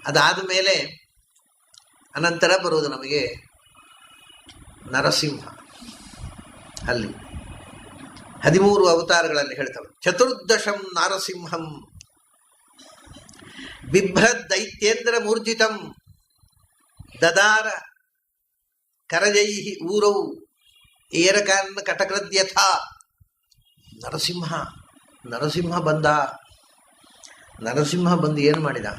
ಅದಾದ ಮೇಲೆ ಅನಂತರ ಬರುವುದು ನಮಗೆ ನರಸಿಂಹ. ಅಲ್ಲಿ 13 ಅವತಾರಗಳಲ್ಲಿ ಹೇಳ್ತವೆ. ಚತುರ್ದಶಂ ನಾರಸಿಂಹಂ ಬಿಭ್ರದ್ ದೈತ್ಯೇಂದ್ರ ಮೂರ್ಜಿತಂ ದದಾರ ಕರಜೈ ಊರೌ ಏರಕಾನ್ ಕಟಕೃದ್ಯಥ. ನರಸಿಂಹ ಬಂದ. ನರಸಿಂಹ ಬಂದು ಏನು ಮಾಡಿದ?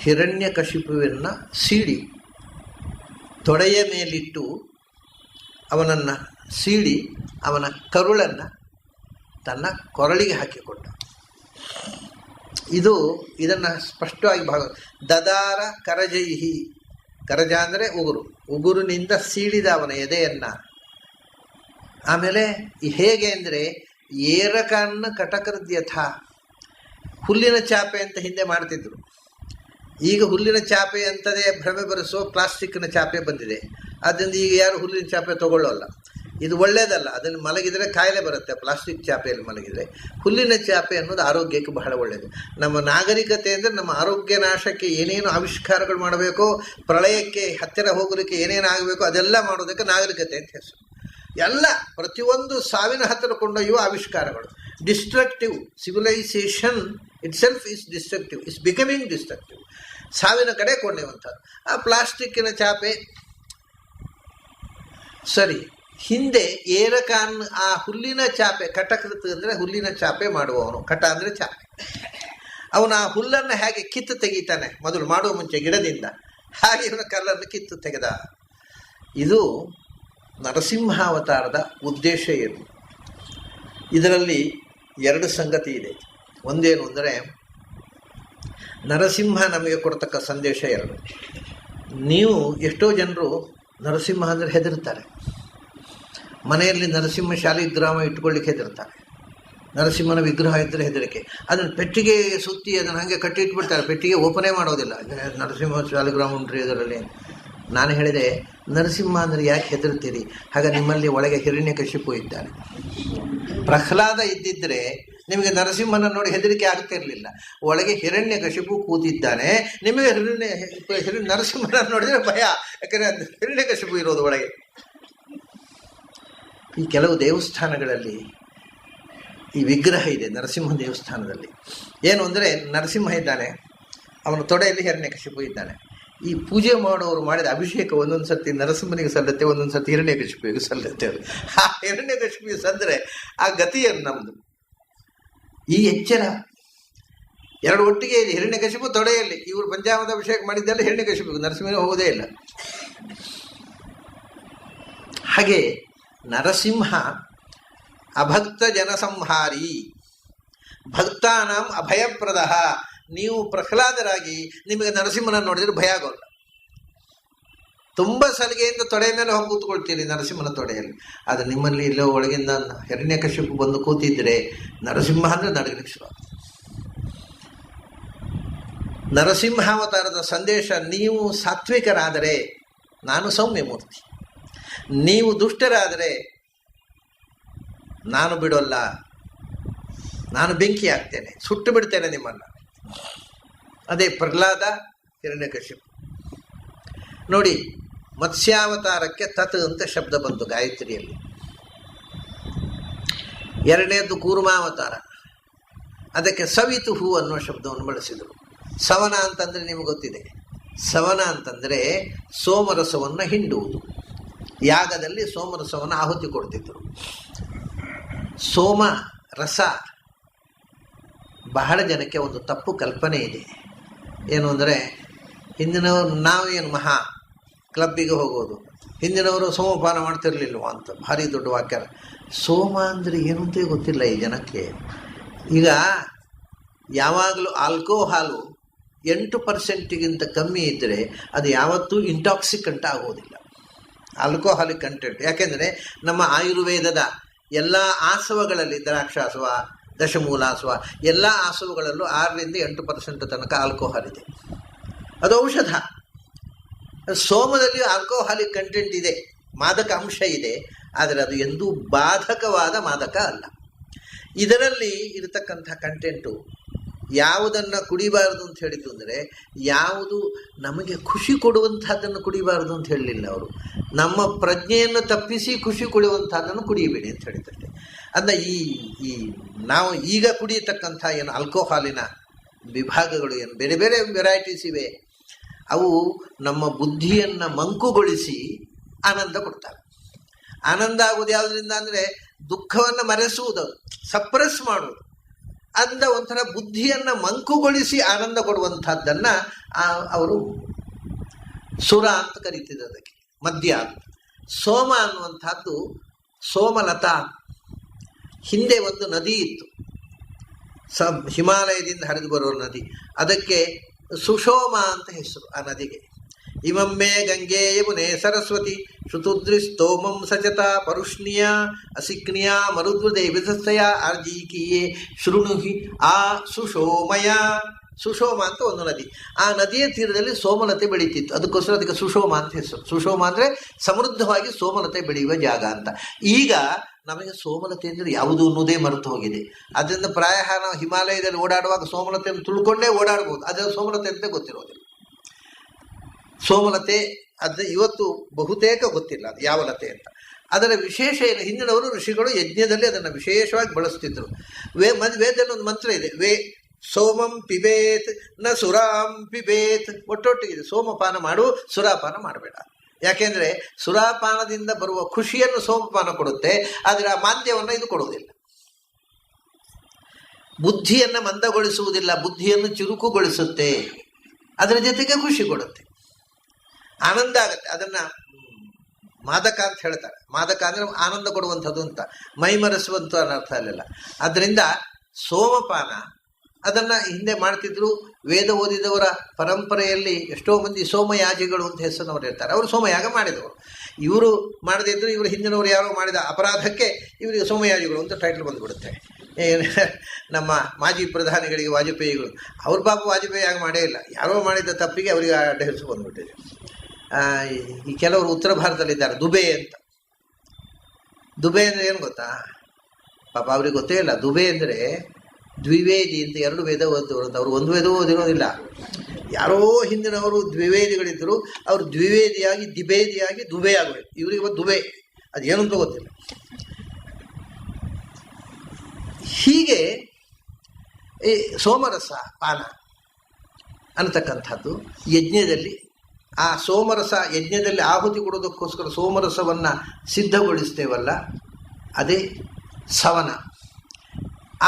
ಹಿರಣ್ಯಕಶಿಪುವನ್ನು ಸೀಡಿ ತೊಡೆಯ ಮೇಲಿಟ್ಟು ಅವನನ್ನು ಸೀಡಿ ಅವನ ಕರುಳನ್ನು ತನ್ನ ಕೊರಳಿಗೆ ಹಾಕಿಕೊಂಡ. ಇದನ್ನು ಸ್ಪಷ್ಟವಾಗಿ ದದಾರ ಕರಜೈಹಿ, ಕರಜ ಅಂದರೆ ಉಗುರಿನಿಂದ ಸೀಳಿದ ಅವನ ಎದೆಯನ್ನು. ಆಮೇಲೆ ಹೇಗೆ ಅಂದರೆ ಏರಕನ್ನ ಕಟಕೃದ್ಯಥ, ಹುಲ್ಲಿನ ಚಾಪೆ ಅಂತ ಹಿಂದೆ ಮಾಡ್ತಿದ್ರು. ಈಗ ಹುಲ್ಲಿನ ಚಾಪೆ ಅಂತದೇ ಭ್ರಮೆ ಬರೆಸೋ ಪ್ಲಾಸ್ಟಿಕ್ನ ಚಾಪೆ ಬಂದಿದೆ. ಆದ್ದರಿಂದ ಈಗ ಯಾರು ಹುಲ್ಲಿನ ಚಾಪೆ ತಗೊಳ್ಳೋಲ್ಲ. ಇದು ಒಳ್ಳೆಯದಲ್ಲ. ಅದನ್ನು ಮಲಗಿದರೆ ಕಾಯಿಲೆ ಬರುತ್ತೆ. ಪ್ಲಾಸ್ಟಿಕ್ ಚಾಪೆಯಲ್ಲಿ ಮಲಗಿದರೆ. ಹುಲ್ಲಿನ ಚಾಪೆ ಅನ್ನೋದು ಆರೋಗ್ಯಕ್ಕೆ ಬಹಳ ಒಳ್ಳೆಯದು. ನಮ್ಮ ನಾಗರಿಕತೆ ಅಂದರೆ ನಮ್ಮ ಆರೋಗ್ಯ ನಾಶಕ್ಕೆ ಏನೇನು ಆವಿಷ್ಕಾರಗಳು ಮಾಡಬೇಕೋ, ಪ್ರಳಯಕ್ಕೆ ಹತ್ತಿರ ಹೋಗೋದಕ್ಕೆ ಏನೇನು ಆಗಬೇಕೋ ಅದೆಲ್ಲ ಮಾಡೋದಕ್ಕೆ ನಾಗರಿಕತೆ ಅಂತ ಹೆಸರು. ಎಲ್ಲ ಪ್ರತಿಯೊಂದು ಸಾವಿನ ಹತ್ತಿರ ಕೊಂಡೊಯ್ಯುವ ಆವಿಷ್ಕಾರಗಳು. Destructive civilisation it self is destructive, is becoming destructive. ಸಾವಿನ ಕಡೆ ಕೊಂಡೊಯ್ಯುವಂಥದ್ದು. ಆ ಪ್ಲಾಸ್ಟಿಕ್ಕಿನ ಚಾಪೆ ಸರಿ. ಹಿಂದೆ ಏರಕಾನ್, ಆ ಹುಲ್ಲಿನ ಚಾಪೆ, ಕಟಕೃತ ಅಂದರೆ ಹುಲ್ಲಿನ ಚಾಪೆ ಮಾಡುವವನು. ಕಟ ಅಂದರೆ ಚಾಪೆ. ಅವನು ಆ ಹುಲ್ಲನ್ನು ಹೇಗೆ ಕಿತ್ತು ತೆಗಿತಾನೆ ಮೊದಲು ಮಾಡುವ ಮುಂಚೆ ಗಿಡದಿಂದ, ಹಾಗೆ ಇವನ ಕಲ್ಲನ್ನು ಕಿತ್ತು ತೆಗೆದ. ಇದು ನರಸಿಂಹಾವತಾರದ ಉದ್ದೇಶ ಏನು? ಇದರಲ್ಲಿ 2 ಸಂಗತಿ ಇದೆ. ಒಂದೇನು ಅಂದರೆ ನರಸಿಂಹ ನಮಗೆ ಕೊಡ್ತಕ್ಕ ಸಂದೇಶ 2. ನೀವು ಎಷ್ಟೋ ಜನರು ನರಸಿಂಹ ಅಂದರೆ ಹೆದರ್ತಾರೆ. ಮನೆಯಲ್ಲಿ ನರಸಿಂಹ ಶಾಲಿಗ್ರಾಮ ಇಟ್ಕೊಳ್ಳಿಕ್ಕೆ ಹೆದರ್ತಾರೆ. ನರಸಿಂಹನ ವಿಗ್ರಹ ಇದ್ದರೆ ಹೆದರಿಕೆ. ಅದನ್ನು ಪೆಟ್ಟಿಗೆ ಸುತ್ತಿ ಅದನ್ನು ಹಾಗೆ ಕಟ್ಟಿಟ್ಬಿಡ್ತಾರೆ. ಪೆಟ್ಟಿಗೆ ಓಪನೇ ಮಾಡೋದಿಲ್ಲ. ನರಸಿಂಹ ಶಾಲಿಗ್ರಾಮ ಉಂಟ್ರಿ ಇದರಲ್ಲಿ. ನಾನು ಹೇಳಿದೆ, ನರಸಿಂಹ ಅಂದರೆ ಯಾಕೆ ಹೆದರ್ತೀರಿ? ಹಾಗೆ ನಿಮ್ಮಲ್ಲಿ ಒಳಗೆ ಹಿರಣ್ಯಕಶಿಪು ಇದ್ದಾನೆ. ಪ್ರಹ್ಲಾದ ಇದ್ದಿದ್ದರೆ ನಿಮಗೆ ನರಸಿಂಹನ ನೋಡಿ ಹೆದರಿಕೆ ಆಗ್ತಿರಲಿಲ್ಲ. ಒಳಗೆ ಹಿರಣ್ಯಕಶಿಪು ಕೂತಿದ್ದಾನೆ. ನಿಮಗೆ ನರಸಿಂಹನ ನೋಡಿದರೆ ಭಯ. ಯಾಕಂದರೆ ಹಿರಣ್ಯಕಶಿಪು ಇರೋದು ಒಳಗೆ. ಈ ಕೆಲವು ದೇವಸ್ಥಾನಗಳಲ್ಲಿ ಈ ವಿಗ್ರಹ ಇದೆ. ನರಸಿಂಹ ದೇವಸ್ಥಾನದಲ್ಲಿ ಏನು ಅಂದರೆ ನರಸಿಂಹ ಇದ್ದಾನೆ, ಅವನ ತೊಡೆಯಲ್ಲಿ ಹಿರಣ್ಯಕಶಿಪು ಇದ್ದಾನೆ. ಈ ಪೂಜೆ ಮಾಡೋರು ಮಾಡಿದ ಅಭಿಷೇಕ ಒಂದೊಂದು ಸರ್ತಿ ನರಸಿಂಹನಿಗೆ ಸಲ್ಲುತ್ತೆ, ಒಂದೊಂದು ಸರ್ತಿ ಹಿರಣ್ಯಕಶಿಪಿಗೆ ಸಲ್ಲುತ್ತೆ. ಅದು ಆ ಹಿರಣ್ಯಕಶಿಪಿಗೆ ಸಂದರೆ ಆ ಗತಿಯನ್ನು ನಮ್ಮದು. ಈ ಎಚ್ಚರ 2 ಒಟ್ಟಿಗೆ ಇದೆ. ಹಿರಣ್ಯಕಶಿಪು ತೊಡೆಯಲ್ಲಿ, ಇವರು ಪಂಚಾಮೃತ ಅಭಿಷೇಕ ಮಾಡಿದ್ದೆಲ್ಲ ಹಿರಣ್ಯಕಶಿಪಿಗೆ, ನರಸಿಂಹನಿಗೆ ಹೋಗೋದೇ ಇಲ್ಲ. ಹಾಗೆ ನರಸಿಂಹ ಅಭಕ್ತ ಜನಸಂಹಾರಿ, ಭಕ್ತಾನಾಂ ಅಭಯಪ್ರದ. ನೀವು ಪ್ರಹ್ಲಾದರಾಗಿ ನಿಮಗೆ ನರಸಿಂಹನ ನೋಡಿದರೆ ಭಯ ಆಗೋಲ್ಲ. ತುಂಬ ಸಲಿಗೆಯಿಂದ ತೊಡೆ ಮೇಲೆ ಹೋಗಿ ಕೂತ್ಕೊಳ್ತೀರಿ ನರಸಿಂಹನ ತೊಡೆಯಲ್ಲಿ. ಆದರೆ ನಿಮ್ಮಲ್ಲಿ ಇಲ್ಲೋ ಒಳಗಿಂದ ಹಿರಣ್ಯಕಶಿಪು ಬಂದು ಕೂತಿದ್ರೆ ನರಸಿಂಹ ಅಂದರೆ ನಡಗಲಿಕ್ಕೆ ಶುರು. ನರಸಿಂಹಾವತಾರದ ಸಂದೇಶ, ನೀವು ಸಾತ್ವಿಕರಾದರೆ ನಾನು ಸೌಮ್ಯ ಮೂರ್ತಿ, ನೀವು ದುಷ್ಟರಾದರೆ ನಾನು ಬಿಡೋಲ್ಲ, ನಾನು ಬೆಂಕಿ ಆಗ್ತೇನೆ, ಸುಟ್ಟು ಬಿಡ್ತೇನೆ ನಿಮ್ಮನ್ನು. ಅದೇ ಪ್ರಹ್ಲಾದ, ಹಿರಣ್ಯಕಶಿಪು. ನೋಡಿ, ಮತ್ಸ್ಯಾವತಾರಕ್ಕೆ ತತ್ ಅಂತ ಶಬ್ದ ಬಂತು ಗಾಯತ್ರಿಯಲ್ಲಿ. 2ನೇದು ಕೂರ್ಮಾವತಾರ, ಅದಕ್ಕೆ ಸವಿತುಹು ಅನ್ನುವ ಶಬ್ದವನ್ನು ಬಳಸಿದರು. ಸವನ ಅಂತಂದರೆ ನಿಮಗೆ ಗೊತ್ತಿದೆ. ಸವನ ಅಂತಂದರೆ ಸೋಮರಸವನ್ನು ಹಿಂಡುವುದು. ಯಾಗದಲ್ಲಿ ಸೋಮರಸವನ್ನು ಆಹುತಿ ಕೊಡ್ತಿದ್ದರು. ಸೋಮ ರಸ ಬಹಳ ಜನಕ್ಕೆ ಒಂದು ತಪ್ಪು ಕಲ್ಪನೆ ಇದೆ. ಏನು ಅಂದರೆ ಹಿಂದಿನವರು, ನಾವೇನು ಮಹಾ ಕ್ಲಬ್ಬಿಗೆ ಹೋಗೋದು, ಹಿಂದಿನವರು ಸೋಮಪಾನ ಮಾಡ್ತಿರ್ಲಿಲ್ವ ಅಂತ ಭಾರಿ ದೊಡ್ಡ ವಾಕ್ಯ. ಸೋಮ ಅಂದರೆ ಏನು ಅಂತ ಗೊತ್ತಿಲ್ಲ ಈ ಜನಕ್ಕೆ. ಈಗ ಯಾವಾಗಲೂ ಆಲ್ಕೋಹಾಲು 8% ಕಮ್ಮಿ ಇದ್ದರೆ ಅದು ಯಾವತ್ತೂ ಇಂಟಾಕ್ಸಿಕೆಂಟ್ ಆಗೋದಿಲ್ಲ, ಆಲ್ಕೋಹಾಲಿಕ್ ಕಂಟೆಂಟ್. ಯಾಕೆಂದರೆ ನಮ್ಮ ಆಯುರ್ವೇದದ ಎಲ್ಲ ಆಸವಗಳಲ್ಲಿ, ದ್ರಾಕ್ಷಾಸವ, ದಶಮೂಲಾಸವ, ಎಲ್ಲ ಆಸವಗಳಲ್ಲೂ 6ರಿಂದ 8% ತನಕ ಆಲ್ಕೋಹಾಲ್ ಇದೆ. ಅದು ಔಷಧ. ಸೋಮದಲ್ಲಿ ಆಲ್ಕೋಹಾಲಿಕ್ ಕಂಟೆಂಟ್ ಇದೆ, ಮಾದಕ ಅಂಶ ಇದೆ, ಆದರೆ ಅದು ಎಂದೂ ಬಾಧಕವಾದ ಮಾದಕ ಅಲ್ಲ. ಇದರಲ್ಲಿ ಇರತಕ್ಕಂಥ ಕಂಟೆಂಟು ಯಾವುದನ್ನು ಕುಡಿಬಾರದು ಅಂತ ಹೇಳಿದ್ದು ಅಂದರೆ ಯಾವುದು ನಮಗೆ ಖುಷಿ ಕೊಡುವಂಥದ್ದನ್ನು ಕುಡಿಬಾರದು ಅಂತ ಹೇಳಲಿಲ್ಲ ಅವರು. ನಮ್ಮ ಪ್ರಜ್ಞೆಯನ್ನು ತಪ್ಪಿಸಿ ಖುಷಿ ಕೊಡುವಂಥದ್ದನ್ನು ಕುಡಿಯಬೇಡಿ ಅಂತ ಹೇಳಿದ್ದಷ್ಟೇ. ಅಂದರೆ ಈ ನಾವು ಈಗ ಕುಡಿಯತಕ್ಕಂಥ ಏನು ಆಲ್ಕೋಹಾಲಿನ ವಿಭಾಗಗಳು ಏನು ಬೇರೆ ಬೇರೆ ವೆರೈಟೀಸ್ ಇವೆ, ಅವು ನಮ್ಮ ಬುದ್ಧಿಯನ್ನು ಮಂಕುಗೊಳಿಸಿ ಆನಂದ ಕೊಡ್ತವೆ. ಆನಂದ ಆಗುವುದು ಯಾವುದರಿಂದ ಅಂದರೆ ದುಃಖವನ್ನು ಮರೆಸುವುದು, ಸಪ್ರೆಸ್ ಮಾಡುವುದು. ಅಂದ ಒಂಥರ ಬುದ್ಧಿಯನ್ನು ಮಂಕುಗೊಳಿಸಿ ಆನಂದ ಕೊಡುವಂಥದ್ದನ್ನು ಅವರು ಸುರ ಅಂತ ಕರೀತಿದ್ರು. ಅದಕ್ಕೆ ಮದ್ಯ ಅಂತ. ಸೋಮ ಅನ್ನುವಂಥದ್ದು ಸೋಮಲತಾ. ಹಿಂದೆ ಒಂದು ನದಿ ಇತ್ತು, ಹಿಮಾಲಯದಿಂದ ಹರಿದು ಬರುವ ನದಿ. ಅದಕ್ಕೆ ಸುಷೋಮ ಅಂತ ಹೆಸರು ಆ ನದಿಗೆ. ಇಮಮ್ಮೆ ಗಂಗೆ ಯಮುನೆ ಸರಸ್ವತಿ ಶುತುದ್ರಿಸ್ತೋಮಂ ಸಚತ ಪರುಷ್ಣಿಯ ಅಸಿಕ್ನಿಯ ಮರುದ್ವದೇ ವಿಧಸ್ಥಯ ಆರ್ಜೀಕಿಯೇ ಶೃಣುಹಿ ಆ ಸುಷೋಮಯ. ಸುಷೋಮ ಅಂತ ಒಂದು ನದಿ. ಆ ನದಿಯ ತೀರದಲ್ಲಿ ಸೋಮಲತೆ ಬೆಳೀತಿತ್ತು. ಅದಕ್ಕೋಸ್ಕರ ಅದಕ್ಕೆ ಸುಷೋಮ ಅಂತ ಹೆಸರು. ಸುಷೋಮ ಅಂದರೆ ಸಮೃದ್ಧವಾಗಿ ಸೋಮಲತೆ ಬೆಳೆಯುವ ಜಾಗ ಅಂತ. ಈಗ ನಮಗೆ ಸೋಮಲತೆ ಅಂದರೆ ಯಾವುದು ಅನ್ನೋದೇ ಮರೆತು ಹೋಗಿದೆ. ಅದರಿಂದ ಪ್ರಾಯ ನಾವು ಹಿಮಾಲಯದಲ್ಲಿ ಓಡಾಡುವಾಗ ಸೋಮಲತೆಯನ್ನು ತುಳ್ಕೊಂಡೇ ಓಡಾಡ್ಬೋದು, ಅದರ ಸೋಮಲತೆ ಅಂತ ಗೊತ್ತಿರೋದಿಲ್ಲ. ಸೋಮಲತೆ ಅದು ಇವತ್ತು ಬಹುತೇಕ ಗೊತ್ತಿಲ್ಲ ಅದು ಯಾವ ಲತೆ ಅಂತ. ಅದರ ವಿಶೇಷ ಏನು, ಹಿಂದಿನವರು ಋಷಿಗಳು ಯಜ್ಞದಲ್ಲಿ ಅದನ್ನು ವಿಶೇಷವಾಗಿ ಬಳಸ್ತಿದ್ರು. ವೇದದಲ್ಲಿ ಒಂದು ಮಂತ್ರ ಇದೆ, ಸೋಮಂ ಪಿಬೇತ್ ನ ಸುರಾಂ ಪಿಬೇತ್. ಒಟ್ಟೊಟ್ಟಿಗಿದೆ, ಸೋಮಪಾನ ಮಾಡು, ಸುರಾಪಾನ ಮಾಡಬೇಡ. ಯಾಕೆಂದರೆ ಸುರಾಪಾನದಿಂದ ಬರುವ ಖುಷಿಯನ್ನು ಸೋಮಪಾನ ಕೊಡುತ್ತೆ, ಆದರೆ ಆ ಮಾಂದ್ಯವನ್ನು ಇದು ಕೊಡುವುದಿಲ್ಲ. ಬುದ್ಧಿಯನ್ನು ಮಂದಗೊಳಿಸುವುದಿಲ್ಲ, ಬುದ್ಧಿಯನ್ನು ಚುರುಕುಗೊಳಿಸುತ್ತೆ, ಅದರ ಜೊತೆಗೆ ಖುಷಿ ಕೊಡುತ್ತೆ, ಆನಂದ ಆಗುತ್ತೆ. ಅದನ್ನು ಮಾದಕ ಅಂತ ಹೇಳ್ತಾರೆ. ಮಾದಕ ಅಂದರೆ ಆನಂದ ಕೊಡುವಂಥದ್ದು ಅಂತ, ಮೈಮರೆಸುವಂಥ ಅರ್ಥ ಅಲ್ಲೆಲ್ಲ. ಆದ್ದರಿಂದ ಸೋಮಪಾನ ಅದನ್ನು ಹಿಂದೆ ಮಾಡ್ತಿದ್ರು. ವೇದ ಓದಿದವರ ಪರಂಪರೆಯಲ್ಲಿ ಎಷ್ಟೋ ಮಂದಿ ಸೋಮಯಾಜಿಗಳು ಅಂತ ಹೆಸರಿನವರು ಇರ್ತಾರೆ. ಅವರು ಸೋಮಯಾಗ ಮಾಡಿದವರು. ಇವರು ಮಾಡದಿದ್ದರು, ಇವರು ಹಿಂದಿನವರು ಯಾರೋ ಮಾಡಿದ ಅಪರಾಧಕ್ಕೆ ಇವರಿಗೆ ಸೋಮಯಾಜಿಗಳು ಅಂತ ಟೈಟಲ್ ಬಂದುಬಿಡುತ್ತೆ. ನಮ್ಮ ಮಾಜಿ ಪ್ರಧಾನಿಗಳಿಗೆ ವಾಜಪೇಯಿಗಳು, ಅವ್ರ ಪಾಪ ವಾಜಪೇಯಿ ಆಗ ಮಾಡೇ ಇಲ್ಲ, ಯಾರೋ ಮಾಡಿದ ತಪ್ಪಿಗೆ ಅವರಿಗೆ ಅಡ್ಡ ಹೆಸರು ಬಂದುಬಿಟ್ಟಿದೆ. ಈ ಕೆಲವರು ಉತ್ತರ ಭಾರತದಲ್ಲಿದ್ದಾರೆ, ದುಬೆ ಅಂತ. ದುಬೆ ಅಂದರೆ ಏನು ಗೊತ್ತಾ? ಪಾಪ ಅವ್ರಿಗೆ ಗೊತ್ತೇ ಇಲ್ಲ. ದುಬೆ ಅಂದರೆ ದ್ವಿವೇದಿ ಅಂತ, ಎರಡು ವೇದ ಓದಿದವರು ಅಂತ. ಅವರು ಒಂದು ವೇದ ಓದಿರೋದಿಲ್ಲ. ಯಾರೋ ಹಿಂದಿನವರು ದ್ವಿವೇದಿಗಳಿದ್ದರು, ಅವರು ದ್ವಿವೇದಿಯಾಗಿ ದಿಬೇದಿಯಾಗಿ ದುಬೆ ಆಗಬೇಕು. ಇವರಿಗೆ ಇವತ್ತು ದುಬೆ ಅದು ಏನಂತ ಗೊತ್ತಿಲ್ಲ. ಹೀಗೆ ಈ ಸೋಮರಸ ಪಾನ ಅನ್ನತಕ್ಕಂಥದ್ದು ಯಜ್ಞದಲ್ಲಿ, ಆ ಸೋಮರಸ ಯಜ್ಞದಲ್ಲಿ ಆಹುತಿ ಕೊಡೋದಕ್ಕೋಸ್ಕರ ಸೋಮರಸವನ್ನು ಸಿದ್ಧಗೊಳಿಸ್ತೇವಲ್ಲ, ಅದೇ ಸವನ.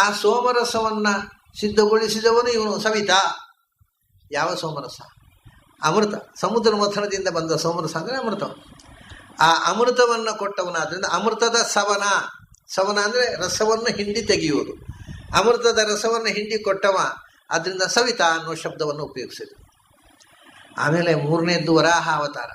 ಆ ಸೋಮರಸವನ್ನು ಸಿದ್ಧಗೊಳಿಸಿದವನು ಇವನು ಸವಿತಾ. ಯಾವ ಸೋಮರಸ? ಅಮೃತ. ಸಮುದ್ರ ಮಥನದಿಂದ ಬಂದ ಸೋಮರಸ ಅಂದರೆ ಅಮೃತ. ಆ ಅಮೃತವನ್ನು ಕೊಟ್ಟವನಾದ್ದರಿಂದ ಅಮೃತದ ಸವನ. ಸವನ ಅಂದರೆ ರಸವನ್ನು ಹಿಂಡಿ ತೆಗೆಯುವುದು. ಅಮೃತದ ರಸವನ್ನು ಹಿಂಡಿ ಕೊಟ್ಟವ, ಆದ್ದರಿಂದ ಸವಿತಾ ಅನ್ನೋ ಶಬ್ದವನ್ನು ಉಪಯೋಗಿಸಿದ್ರು. ಆಮೇಲೆ ಮೂರನೇದ್ದು ವರಾಹ ಅವತಾರ.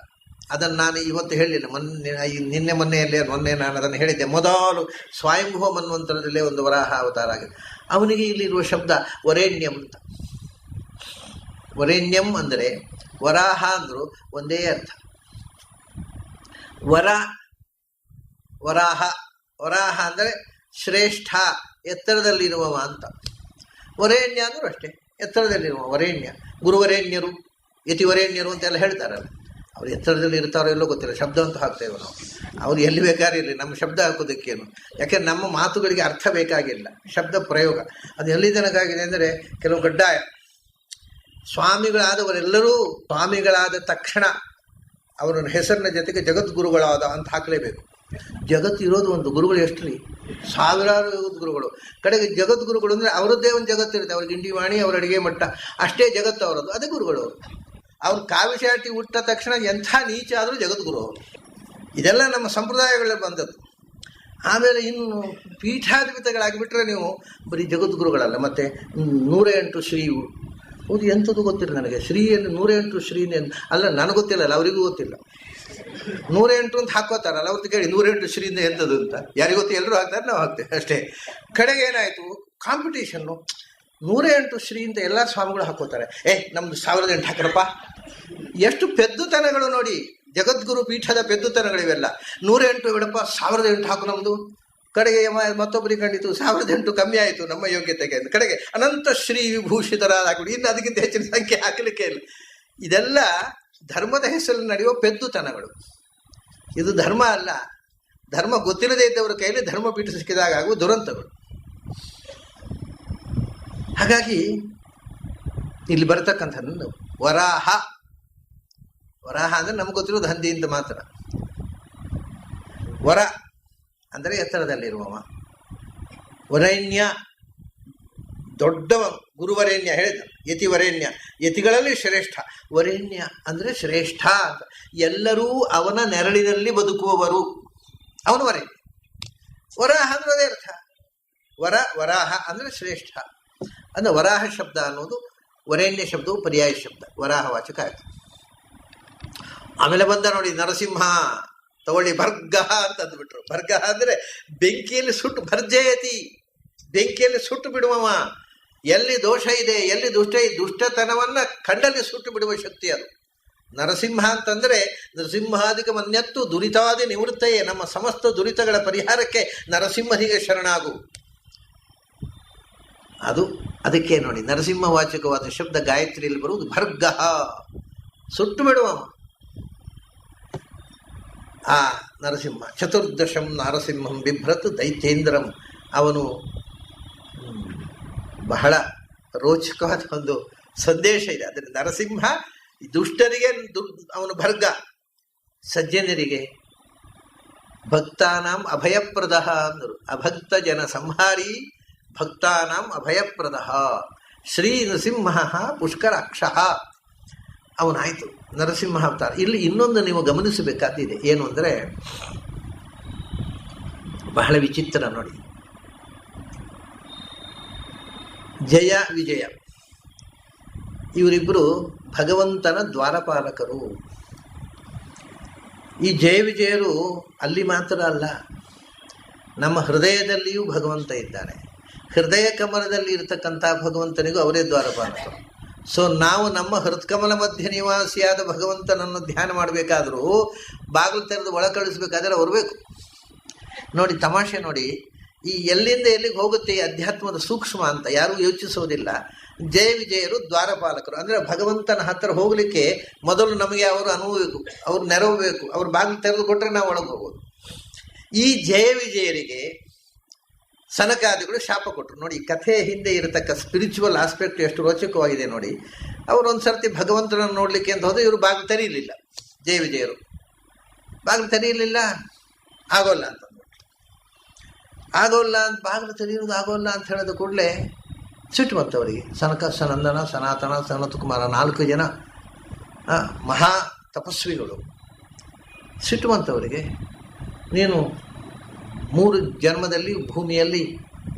ಅದನ್ನು ನಾನು ಇವತ್ತು ಹೇಳಲಿಲ್ಲ, ಮೊನ್ನೆ ನಾನು ಅದನ್ನು ಹೇಳಿದ್ದೆ. ಮೊದಲು ಸ್ವಯಂಭೂ ಮನ್ವಂತರದಲ್ಲೇ ಒಂದು ವರಾಹ ಅವತಾರ ಆಗಿದೆ. ಅವನಿಗೆ ಇಲ್ಲಿರುವ ಶಬ್ದ ವರೇಣ್ಯಂ ಅಂತ. ವರೇಣ್ಯಂ ಅಂದರೆ ವರಾಹ ಅಂದರು ಒಂದೇ ಅರ್ಥ. ವರಾಹ ವರಾಹ ಅಂದರೆ ಶ್ರೇಷ್ಠ, ಎತ್ತರದಲ್ಲಿರುವವ ಅಂತ. ವರೇಣ್ಯ ಅಂದರೂ ಅಷ್ಟೇ, ಎತ್ತರದಲ್ಲಿರುವ ವರೇಣ್ಯ. ಗುರುವರೇಣ್ಯರು, ಯತಿವರೇಣ್ಯರು ಅಂತೆಲ್ಲ ಹೇಳ್ತಾರಲ್ಲ, ಅವ್ರು ಎತ್ತರದಲ್ಲಿ ಇರ್ತಾರೋ ಎಲ್ಲೋ ಗೊತ್ತಿಲ್ಲ, ಶಬ್ದ ಅಂತ ಹಾಕ್ತೇವೆ ನಾವು. ಅವ್ರು ಎಲ್ಲಿ ಬೇಕಾದ್ರೆ ಇರಲಿ, ನಮ್ಮ ಶಬ್ದ ಹಾಕೋದಕ್ಕೇನು? ಯಾಕೆಂದ್ರೆ ನಮ್ಮ ಮಾತುಗಳಿಗೆ ಅರ್ಥ ಬೇಕಾಗಿಲ್ಲ, ಶಬ್ದ ಪ್ರಯೋಗ. ಅದು ಎಲ್ಲಿ ತನಕಾಗಿದೆ ಅಂದರೆ, ಕೆಲವು ಕಡ್ಡಾಯ ಸ್ವಾಮಿಗಳಾದವರೆಲ್ಲರೂ ಸ್ವಾಮಿಗಳಾದ ತಕ್ಷಣ ಅವರ ಹೆಸರಿನ ಜೊತೆಗೆ ಜಗದ್ಗುರುಗಳಾದ ಅಂತ ಹಾಕಲೇಬೇಕು. ಜಗತ್ತು ಇರೋದು ಒಂದು, ಗುರುಗಳು ಎಷ್ಟು ರೀ? ಸಾವಿರಾರು ಜಗದ್ಗುರುಗಳು. ಕಡೆಗೆ ಜಗದ್ಗುರುಗಳು ಅಂದರೆ ಅವರದ್ದೇ ಒಂದು ಜಗತ್ತಿರುತ್ತೆ. ಅವ್ರಿಗೆ ಇಂಡಿವಾಣಿ, ಅವ್ರ ಅಡುಗೆ ಮಟ್ಟ, ಅಷ್ಟೇ ಜಗತ್ತು ಅವರದ್ದು, ಅದೇ ಗುರುಗಳು. ಅವ್ರು ಕಾವಿಶಾಟಿ ಹುಟ್ಟ ತಕ್ಷಣ ಎಂಥ ನೀಚ ಆದರೂ ಜಗದ್ಗುರು ಅವರು. ಇದೆಲ್ಲ ನಮ್ಮ ಸಂಪ್ರದಾಯಗಳಲ್ಲಿ ಬಂದದ್ದು. ಆಮೇಲೆ ಇನ್ನು ಪೀಠಾಧಿಪತಿಗಳಾಗಿಬಿಟ್ರೆ ನೀವು ಬರೀ ಜಗದ್ಗುರುಗಳಲ್ಲ, ಮತ್ತು 108 ಶ್ರೀವು. ಹೌದು, ಎಂಥದ್ದು ಗೊತ್ತಿಲ್ಲ ನನಗೆ. ಶ್ರೀ ಎಂದು 108 ಶ್ರೀ ಅಲ್ಲ, ನನಗೆ ಗೊತ್ತಿಲ್ಲಲ್ಲ, ಅವರಿಗೂ ಗೊತ್ತಿಲ್ಲ. 108 ಅಂತ ಹಾಕೋತಾರಲ್ಲ, ಅವ್ರದ್ದು ಕೇಳಿ 108 ಶ್ರೀಯಿಂದ ಎಂಥದ್ದು ಅಂತ. ಯಾರಿಗೂ ಗೊತ್ತು, ಎಲ್ಲರೂ ಹಾಕ್ತಾರೆ, ನಾವು ಹಾಕ್ತೇವೆ ಅಷ್ಟೇ. ಕಡೆಗೆ ಏನಾಯಿತು, ಕಾಂಪಿಟೇಷನ್ನು. 108 ಶ್ರೀ ಅಂತ ಎಲ್ಲ ಸ್ವಾಮಿಗಳು ಹಾಕೋತಾರೆ. ನಮ್ದು 1008 ಹಾಕರಪ್ಪ. ಎಷ್ಟು ಪೆದ್ದುತನಗಳು ನೋಡಿ, ಜಗದ್ಗುರು ಪೀಠದ ಪೆದ್ದುತನಗಳಿವೆಲ್ಲ. 108 ಬಿಡಪ್ಪ, 1008 ಹಾಕು ನಮ್ಮದು. ಕಡೆಗೆ ಮತ್ತೊಬ್ಬರಿಗೆ ಕಂಡಿತು 1008 ಕಮ್ಮಿ ಆಯಿತು ನಮ್ಮ ಯೋಗ್ಯತೆಗೆ, ಕಡೆಗೆ ಅನಂತ ಶ್ರೀ ವಿಭೂಷಿತರಾಗಿ ಇನ್ನು ಅದಕ್ಕಿಂತ ಹೆಚ್ಚಿನ ಸಂಖ್ಯೆ ಹಾಕಲಿಕ್ಕೆ ಇಲ್ಲ. ಇದೆಲ್ಲ ಧರ್ಮದ ಹೆಸರಲ್ಲಿ ನಡೆಯುವ ಪೆದ್ದುತನಗಳು. ಇದು ಧರ್ಮ ಅಲ್ಲ. ಧರ್ಮ ಗೊತ್ತಿಲ್ಲದೆ ಇದ್ದವರ ಕೈಯಲ್ಲಿ ಧರ್ಮಪೀಠ ಸಿಕ್ಕಿದಾಗ ಆಗುವ ದುರಂತಗಳು. ಹಾಗಾಗಿ ಇಲ್ಲಿ ಬರತಕ್ಕಂಥದ್ದು ವರಾಹ. ವರಾಹ ಅಂದರೆ ನಮ್ಗೆ ಗೊತ್ತಿರೋದು ಹಂದಿಯಿಂದ ಮಾತ್ರ. ವರ ಅಂದರೆ ಎತ್ತರದಲ್ಲಿರುವವ. ವರೇಣ್ಯ ದೊಡ್ಡವ, ಗುರುವರೇಣ್ಯ ಹೇಳಿದ. ಯತಿವರೇಣ್ಯ, ಯತಿಗಳಲ್ಲಿ ಶ್ರೇಷ್ಠ. ವರೇಣ್ಯ ಅಂದರೆ ಶ್ರೇಷ್ಠ ಅಂತ. ಎಲ್ಲರೂ ಅವನ ನೆರಳಿನಲ್ಲಿ ಬದುಕುವವರು, ಅವನು ವರೇಣ್ಯ. ವರಾಹ ಅಂದ್ರೆ ಅದೇ ಅರ್ಥ. ವರಾಹ ಅಂದರೆ ಶ್ರೇಷ್ಠ. ಅಂದರೆ ವರಾಹ ಶಬ್ದ ಅನ್ನೋದು ವರೇಣ್ಯ ಶಬ್ದವು ಪರ್ಯಾಯ ಶಬ್ದ, ವರಾಹವಾಚಕ ಆಯ್ತು. ಆಮೇಲೆ ಬಂದ ನೋಡಿ ನರಸಿಂಹ, ತಗೊಳ್ಳಿ ಭರ್ಗ ಅಂತ ಅಂದ್ಬಿಟ್ರು. ಭರ್ಗ ಅಂದರೆ ಬೆಂಕಿಯಲ್ಲಿ ಸುಟ್ಟು, ಭರ್ಜಯತಿ ಬೆಂಕಿಯಲ್ಲಿ ಸುಟ್ಟು ಬಿಡುವವ. ಎಲ್ಲಿ ದೋಷ ಇದೆ, ಎಲ್ಲಿ ದುಷ್ಟತನವನ್ನ ಕಂಡಲ್ಲಿ ಸುಟ್ಟು ಬಿಡುವ ಶಕ್ತಿ ಅದು. ನರಸಿಂಹ ಅಂತಂದ್ರೆ ನರಸಿಂಹಾದಿಕ ಮನ್ಯತ್ತು ದುರಿತಾದಿ ನಿವೃತ್ತಯೇ, ನಮ್ಮ ಸಮಸ್ತ ದುರಿತಗಳ ಪರಿಹಾರಕ್ಕೆ ನರಸಿಂಹನಿಗೆ ಶರಣಾಗು. ಅದು ಅದಕ್ಕೆ ನೋಡಿ ನರಸಿಂಹವಾಚಕವಾದ ಶಬ್ದ ಗಾಯತ್ರಿಯಲ್ಲಿ ಬರುವುದು ಭರ್ಗ, ಸುಟ್ಟು ಬಿಡುವ ಆ ನರಸಿಂಹ. ಚತುರ್ದಶಂ ನರಸಿಂಹಂ ಬಿಭ್ರತ್ ದೈತ್ಯೇಂದ್ರಂ. ಅವನು ಬಹಳ ರೋಚಕವಾದ ಒಂದು ಸಂದೇಶ ಇದೆ. ಅದರ ನರಸಿಂಹ ದುಷ್ಟರಿಗೆ ಅವನು ಭರ್ಗ, ಸಜ್ಜನರಿಗೆ ಭಕ್ತಾನಾಂ ಅಭಯಪ್ರದ ಅಂದರು. ಅಭಕ್ತ ಜನ ಸಂಹಾರಿ ಭಕ್ತಾನಾಂ ಅಭಯಪ್ರದ ಶ್ರೀ ನರಸಿಂಹ ಪುಷ್ಕರಾಕ್ಷ ಅವನಾಯಿತು ನರಸಿಂಹ ಅವತಾರ. ಇಲ್ಲಿ ಇನ್ನೊಂದು ನೀವು ಗಮನಿಸಬೇಕಾದಿದೆ. ಏನು ಅಂದರೆ ಬಹಳ ವಿಚಿತ್ರ ನೋಡಿ. ಜಯ ವಿಜಯ ಇವರಿಬ್ಬರು ಭಗವಂತನ ದ್ವಾರಪಾಲಕರು. ಈ ಜಯ ವಿಜಯರು ಅಲ್ಲಿ ಮಾತ್ರ ಅಲ್ಲ, ನಮ್ಮ ಹೃದಯದಲ್ಲಿಯೂ ಭಗವಂತ ಇದ್ದಾನೆ. ಹೃದಯ ಕಮಲದಲ್ಲಿ ಇರತಕ್ಕಂಥ ಭಗವಂತನಿಗೂ ಅವರೇ ದ್ವಾರಪಾಲಕರು. ಸೊ ನಾವು ನಮ್ಮ ಹೃತ್ಕಮಲ ಮಧ್ಯ ನಿವಾಸಿಯಾದ ಭಗವಂತನನ್ನು ಧ್ಯಾನ ಮಾಡಬೇಕಾದ್ರೂ ಬಾಗಿಲು ತೆರೆದು ಒಳ ಕಳಿಸ್ಬೇಕಾದ್ರೆ ಅವರು ಬೇಕು. ನೋಡಿ ತಮಾಷೆ ನೋಡಿ, ಈ ಎಲ್ಲಿಂದ ಎಲ್ಲಿಗೆ ಹೋಗುತ್ತೆ ಈ ಅಧ್ಯಾತ್ಮದ ಸೂಕ್ಷ್ಮ ಅಂತ ಯಾರೂ ಯೋಚಿಸೋದಿಲ್ಲ. ಜಯ ವಿಜಯರು ದ್ವಾರಪಾಲಕರು ಅಂದರೆ ಭಗವಂತನ ಹತ್ತಿರ ಹೋಗಲಿಕ್ಕೆ ಮೊದಲು ನಮಗೆ ಅವರು ಅನುಭವಿಸಬೇಕು, ಅವ್ರು ನೆರವಬೇಕು, ಅವ್ರು ಬಾಗಿಲು ತೆರೆದು ಕೊಟ್ಟರೆ ನಾವು ಒಳಗೆ ಹೋಗೋದು. ಈ ಜಯ ವಿಜಯರಿಗೆ ಸನಕಾದಿಗಳು ಶಾಪ ಕೊಟ್ಟರು. ನೋಡಿ ಕಥೆ ಹಿಂದೆ ಇರತಕ್ಕ ಸ್ಪಿರಿಚುವಲ್ ಆಸ್ಪೆಕ್ಟ್ ಎಷ್ಟು ರೋಚಕವಾಗಿದೆ ನೋಡಿ. ಅವರು ಒಂದು ಸರ್ತಿ ಭಗವಂತನನ್ನು ನೋಡಲಿಕ್ಕೆ ಅಂತ ಹೋದ್ರೆ ಇವರು ಬಾಗಿಲು ತೆರೀಲಿಲ್ಲ. ಜಯ ವಿಜಯರು ಬಾಗಿಲು ತೆರೀಲಿಲ್ಲ, ಆಗೋಲ್ಲ ಅಂತ ಆಗೋಲ್ಲ ಅಂತ, ಬಾಗಿಲು ತೆರೆಯೋದು ಆಗೋಲ್ಲ ಅಂತ ಹೇಳಿದ ಕೂಡಲೇ ಸಿಟ್ಟು ಬಂತು ಅವರಿಗೆ. ಸನಕ, ಸನಂದನ, ಸನಾತನ, ಸನತ್ಕುಮಾರ 4 ಜನ ಮಹಾ ತಪಸ್ವಿಗಳು. ಸಿಟ್ಟು ಬಂತು ಅವರಿಗೆ. ನೀನು 3 ಜನ್ಮದಲ್ಲಿ ಭೂಮಿಯಲ್ಲಿ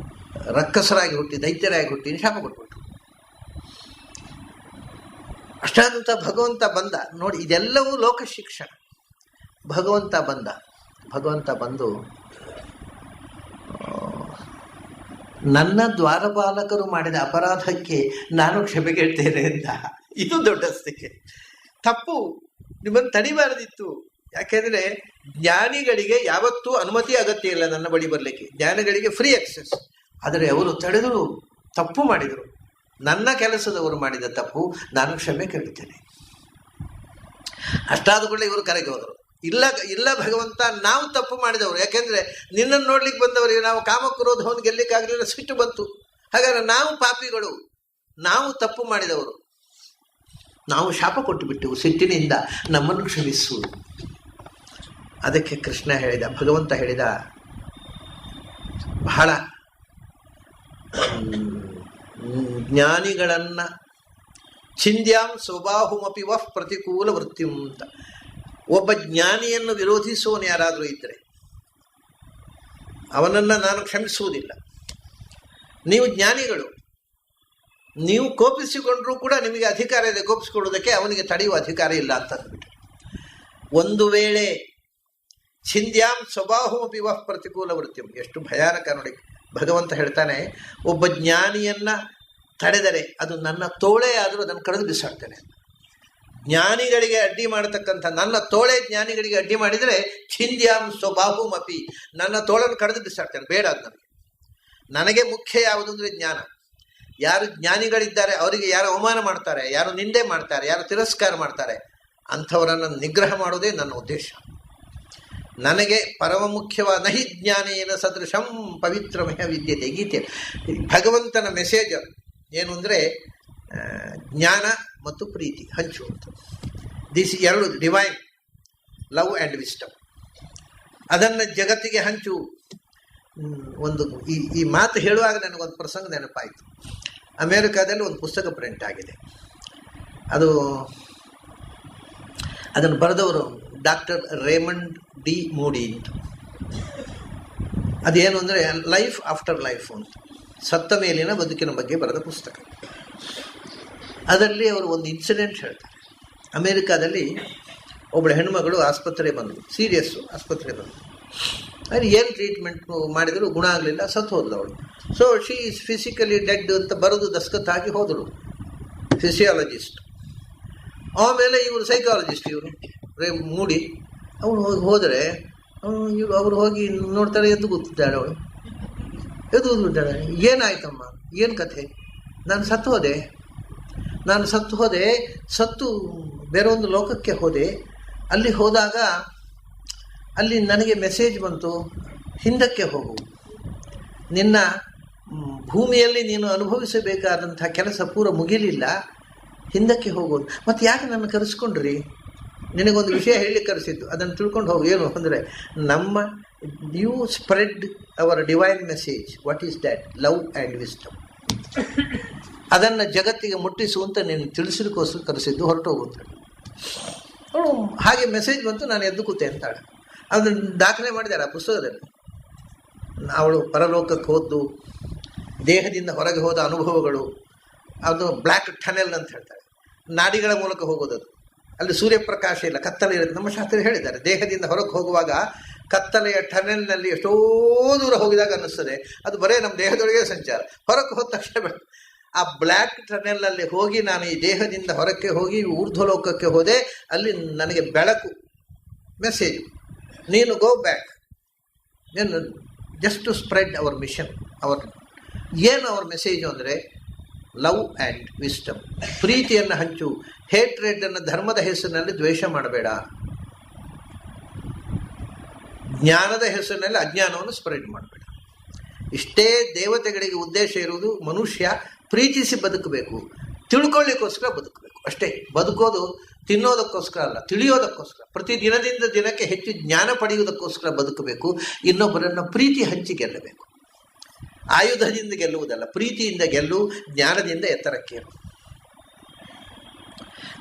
ರಕ್ಕಸರಾಗಿ ಹುಟ್ಟಿ ದೈತ್ಯರಾಗಿ ಹುಟ್ಟಿ ಶಾಪ ಕೊಟ್ಬಿಟ್ರು. ಅಷ್ಟಾದಂಥ ಭಗವಂತ ಬಂದ ನೋಡಿ. ಇದೆಲ್ಲವೂ ಲೋಕ ಶಿಕ್ಷಣ. ಭಗವಂತ ಬಂದು ನನ್ನ ದ್ವಾರಪಾಲಕರು ಮಾಡಿದ ಅಪರಾಧಕ್ಕೆ ನಾನು ಕ್ಷಮೆ ಕೇಳ್ತೇನೆ ಅಂತ. ಇದು ದೊಡ್ಡ ಸ್ಥಿತಿ. ತಪ್ಪು ನಿಮ್ಮನ್ನು ತಡಿಬಾರದಿತ್ತು. ಯಾಕೆಂದರೆ ಜ್ಞಾನಿಗಳಿಗೆ ಯಾವತ್ತೂ ಅನುಮತಿ ಅಗತ್ಯ ಇಲ್ಲ ನನ್ನ ಬಳಿ ಬರಲಿಕ್ಕೆ. ಜ್ಞಾನಿಗಳಿಗೆ ಫ್ರೀ ಆಕ್ಸೆಸ್. ಆದರೆ ಅವರು ತಡೆದರು, ತಪ್ಪು ಮಾಡಿದರು. ನನ್ನ ಕೆಲಸದವರು ಮಾಡಿದ ತಪ್ಪು, ನಾನು ಕ್ಷಮೆ ಕೇಳುತ್ತೇನೆ. ಅಷ್ಟಾದ ಕೂಡಲೇ ಇವರು ಕರೆಗೆ ಹೋದರು. ಇಲ್ಲ ಭಗವಂತ, ನಾವು ತಪ್ಪು ಮಾಡಿದವರು. ಯಾಕೆಂದರೆ ನಿನ್ನನ್ನು ನೋಡ್ಲಿಕ್ಕೆ ಬಂದವರಿಗೆ ನಾವು ಕಾಮಕ್ರೋಧವನ್ನು ಗೆಲ್ಲಿಕ್ಕಾಗಲಿಲ್ಲ, ಸಿಟ್ಟು ಬಂತು. ಹಾಗಾದರೆ ನಾವು ಪಾಪಿಗಳು, ನಾವು ತಪ್ಪು ಮಾಡಿದವರು, ನಾವು ಶಾಪ ಕೊಟ್ಟು ಬಿಟ್ಟೆವು, ಸಿಟ್ಟಿನಿಂದ ನಮ್ಮನ್ನು ಕ್ಷಮಿಸು. ಅದಕ್ಕೆ ಕೃಷ್ಣ ಹೇಳಿದ, ಭಗವಂತ ಹೇಳಿದ, ಬಹಳ ಜ್ಞಾನಿಗಳನ್ನು ಚಿಂದ್ಯಾಂ ಸ್ವಬಾಹುಮಪಿ ವಃ ಪ್ರತಿಕೂಲ ವೃತ್ತಿಂ ಅಂತ. ಒಬ್ಬ ಜ್ಞಾನಿಯನ್ನು ವಿರೋಧಿಸುವನು ಯಾರಾದರೂ ಇದ್ದರೆ ಅವನನ್ನು ನಾನು ಕ್ಷಮಿಸುವುದಿಲ್ಲ. ನೀವು ಜ್ಞಾನಿಗಳು, ನೀವು ಕೋಪಿಸಿಕೊಂಡ್ರೂ ಕೂಡ ನಿಮಗೆ ಅಧಿಕಾರ ಇದೆ ಕೋಪಿಸಿಕೊಳ್ಳುವುದಕ್ಕೆ, ಅವನಿಗೆ ತಡೆಯುವ ಅಧಿಕಾರ ಇಲ್ಲ ಅಂತ ಅಂದ್ಬಿಟ್ಟು. ಒಂದು ವೇಳೆ ಛಿಂದ್ಯಾಂ ಸ್ವಬಾಹುಮಪಿ ವಃ ಪ್ರತಿಕೂಲ ವೃತ್ತಿಂ, ಎಷ್ಟು ಭಯಾನಕ ನೋಡಿ. ಭಗವಂತ ಹೇಳ್ತಾನೆ, ಒಬ್ಬ ಜ್ಞಾನಿಯನ್ನ ತಡೆದರೆ ಅದು ನನ್ನ ತೋಳೇ ಆದರೂ ಅದನ್ನು ಕಳೆದು ಬಿಸಾಡ್ತೇನೆ. ಜ್ಞಾನಿಗಳಿಗೆ ಅಡ್ಡಿ ಮಾಡತಕ್ಕಂಥ ನನ್ನ ತೋಳೆ ಜ್ಞಾನಿಗಳಿಗೆ ಅಡ್ಡಿ ಮಾಡಿದರೆ ಛಿಂದ್ಯಾಂ ಸ್ವಭಾವಮಪಿ, ನನ್ನ ತೋಳನ್ನು ಕಡಿದು ಬಿಸಾಡ್ತೇನೆ, ಬೇಡ ಅದು ನನಗೆ. ನನಗೆ ಮುಖ್ಯ ಯಾವುದು ಅಂದರೆ ಜ್ಞಾನ. ಯಾರು ಜ್ಞಾನಿಗಳಿದ್ದಾರೆ ಅವರಿಗೆ ಯಾರು ಅವಮಾನ ಮಾಡ್ತಾರೆ, ಯಾರು ನಿಂದೆ ಮಾಡ್ತಾರೆ, ಯಾರು ತಿರಸ್ಕಾರ ಮಾಡ್ತಾರೆ, ಅಂಥವರನ್ನು ನಿಗ್ರಹ ಮಾಡೋದೇ ನನ್ನ ಉದ್ದೇಶ. ನನಗೆ ಪರಮ ಮುಖ್ಯವಾದ ನಹಿ ಜ್ಞಾನೇನ ಸದೃಶಂ ಪವಿತ್ರಮಯ ವಿದ್ಯತೆ. ಗೀತೆ ಭಗವಂತನ ಮೆಸೇಜ್ ಏನು ಅಂದರೆ ಜ್ಞಾನ ಮತ್ತು ಪ್ರೀತಿ ಹಂಚುವಂಥ. ದಿಸ್ ಎರಡು ಡಿವೈನ್ ಲವ್ ಆ್ಯಂಡ್ ವಿಸ್ಟಮ್. ಅದನ್ನು ಜಗತ್ತಿಗೆ ಹಂಚು. ಒಂದು ಈ ಮಾತು ಹೇಳುವಾಗ ನನಗೊಂದು ಪ್ರಸಂಗ ನೆನಪಾಯಿತು. ಅಮೇರಿಕಾದಲ್ಲಿ ಒಂದು ಪುಸ್ತಕ ಪ್ರಿಂಟ್ ಆಗಿದೆ. ಅದನ್ನು ಬರೆದವರು ಡಾಕ್ಟರ್ ರೇಮಂಡ್ ಡಿ ಮೂಡಿ ಅಂತ. ಅದೇನು ಅಂದರೆ ಲೈಫ್ ಆಫ್ಟರ್ ಲೈಫ್ ಅಂತ, ಸತ್ತ ಮೇಲಿನ ಬದುಕಿನ ಬಗ್ಗೆ ಬರೆದ ಪುಸ್ತಕ. ಅದರಲ್ಲಿ ಅವರು ಒಂದು ಇನ್ಸಿಡೆಂಟ್ ಹೇಳ್ತಾರೆ. ಅಮೇರಿಕಾದಲ್ಲಿ ಒಬ್ಬಳು ಹೆಣ್ಮಗಳು ಆಸ್ಪತ್ರೆಗೆ ಬಂದಳು, ಸೀರಿಯಸ್ಸು ಆಸ್ಪತ್ರೆಗೆ ಬಂದಳು. ಅಲ್ಲಿ ಏನು ಟ್ರೀಟ್ಮೆಂಟ್ ಮಾಡಿದರೂ ಗುಣ ಆಗಲಿಲ್ಲ, ಸತ್ತು ಹೋದ್ಲು ಅವಳು. So she is physically dead ಅಂತ ಬರೆದು ದಸ್ಕತ್ತಾಗಿ ಹೋದಳು ಫಿಸಿಯಾಲಜಿಸ್ಟ್. ಆಮೇಲೆ ಇವರು ಸೈಕಾಲಜಿಸ್ಟ್, ಇವರು ಮೂಡಿ ಅವಳು ಹೋದರೆ ಅವ್ರು ಹೋಗಿ ನೋಡ್ತಾರೆ, ಎದ್ದು ಕೂತಿದ್ದಾಳೆ ಅವಳು. ಎದ್ದು ಕೂತ್ಬಿಟ್ಟಾಳೆ. ಏನಾಯ್ತಮ್ಮ, ಏನು ಕಥೆ? ನಾನು ಸತ್ತು ಹೋದೆ, ಸತ್ತು ಬೇರೆ ಒಂದು ಲೋಕಕ್ಕೆ ಹೋದೆ. ಅಲ್ಲಿ ಹೋದಾಗ ಅಲ್ಲಿ ನನಗೆ ಮೆಸೇಜ್ ಬಂತು, ಹಿಂದಕ್ಕೆ ಹೋಗು, ನಿನ್ನ ಭೂಮಿಯಲ್ಲಿ ನೀನು ಅನುಭವಿಸಬೇಕಾದಂಥ ಕೆಲಸ ಪೂರ ಮುಗಿಲಿಲ್ಲ, ಹಿಂದಕ್ಕೆ ಹೋಗೋದು. ಮತ್ತು ಯಾಕೆ ನನ್ನ ಕರೆಸ್ಕೊಂಡ್ರಿ? ನಿನಗೊಂದು ವಿಷಯ ಹೇಳಲಿಕ್ಕೆ ಕರೆಸಿದ್ದು, ಅದನ್ನು ತಿಳ್ಕೊಂಡು ಹೋಗು. ಏನು ಅಂದರೆ you spread our divine message. What is that? Love and wisdom. ಅದನ್ನು ಜಗತ್ತಿಗೆ ಮುಟ್ಟಿಸುವಂತ ನೀನು ತಿಳಿಸಲಿಕ್ಕೋಸ್ಕರ ಕರೆಸಿದ್ದು, ಹೊರಟು ಹೋಗುವಂತ. ಅವಳು ಹಾಗೆ ಮೆಸೇಜ್ ಬಂತು, ನಾನು ಎದ್ದು ಕೂತೆ ಅಂತಾಳೆ. ಅದನ್ನು ದಾಖಲೆ ಮಾಡಿದ್ದಾರೆ ಆ ಪುಸ್ತಕದಲ್ಲಿ. ಅವಳು ಪರಲೋಕಕ್ಕೆ ಹೋದ್ದು, ದೇಹದಿಂದ ಹೊರಗೆ ಹೋದ ಅನುಭವಗಳು, ಅದು ಬ್ಲ್ಯಾಕ್ ಟನೆಲ್ ಅಂತ ಹೇಳ್ತಾರೆ, ನಾಡಿಗಳ ಮೂಲಕ ಹೋಗೋದದು. ಅಲ್ಲಿ ಸೂರ್ಯಪ್ರಕಾಶ ಇಲ್ಲ, ಕತ್ತಲೆ ಇರುತ್ತೆ. ನಮ್ಮ ಶಾಸ್ತ್ರ ಹೇಳಿದ್ದಾರೆ, ದೇಹದಿಂದ ಹೊರಗೆ ಹೋಗುವಾಗ ಕತ್ತಲೆಯ ಟನೆಲ್ನಲ್ಲಿ ಎಷ್ಟೋ ದೂರ ಹೋಗಿದಾಗ ಅನ್ನಿಸ್ತದೆ ಅದು ಬರೇ ನಮ್ಮ ದೇಹದೊಳಗೆ ಸಂಚಾರ. ಹೊರಗೆ ಹೋದ ತಕ್ಷಣ ಆ ಬ್ಲ್ಯಾಕ್ ಟನೆಲ್ನಲ್ಲಿ ಹೋಗಿ ನಾನು ಈ ದೇಹದಿಂದ ಹೊರಕ್ಕೆ ಹೋಗಿ ಊರ್ಧ್ವಲೋಕಕ್ಕೆ ಹೋದೆ. ಅಲ್ಲಿ ನನಗೆ ಬೆಳಕು, ಮೆಸೇಜು, ನೀನು ಗೋ ಬ್ಯಾಕ್, ನೀನು just to spread our mission. ಏನು ಅವರ ಮೆಸೇಜು ಅಂದರೆ ಲವ್ ಆ್ಯಂಡ್ ವಿಸ್ಡಮ್, ಪ್ರೀತಿಯನ್ನು ಹಂಚು, ಹೇಟ್ರೆಡನ್ನು ಧರ್ಮದ ಹೆಸರಿನಲ್ಲಿ ದ್ವೇಷ ಮಾಡಬೇಡ, ಜ್ಞಾನದ ಹೆಸರಿನಲ್ಲಿ ಅಜ್ಞಾನವನ್ನು ಸ್ಪ್ರೆಡ್ ಮಾಡಬೇಡ. ಇಷ್ಟೇ ದೇವತೆಗಳಿಗೆ ಉದ್ದೇಶ ಇರುವುದು. ಮನುಷ್ಯ ಪ್ರೀತಿಸಿ ಬದುಕಬೇಕು, ತಿಳ್ಕೊಳ್ಳಿಕ್ಕೋಸ್ಕರ ಬದುಕಬೇಕು ಅಷ್ಟೇ. ಬದುಕೋದು ತಿನ್ನೋದಕ್ಕೋಸ್ಕರ ಅಲ್ಲ, ತಿಳಿಯೋದಕ್ಕೋಸ್ಕರ, ಪ್ರತಿ ದಿನದಿಂದ ದಿನಕ್ಕೆ ಹೆಚ್ಚು ಜ್ಞಾನ ಪಡೆಯುವುದಕ್ಕೋಸ್ಕರ ಬದುಕಬೇಕು. ಇನ್ನೊಬ್ಬರನ್ನು ಪ್ರೀತಿ ಹಂಚಿ ಗೆಲ್ಲಬೇಕು. ಆಯುಧದಿಂದ ಗೆಲ್ಲುವುದಲ್ಲ, ಪ್ರೀತಿಯಿಂದ ಗೆಲ್ಲು, ಜ್ಞಾನದಿಂದ ಎತ್ತರಕ್ಕೇರು.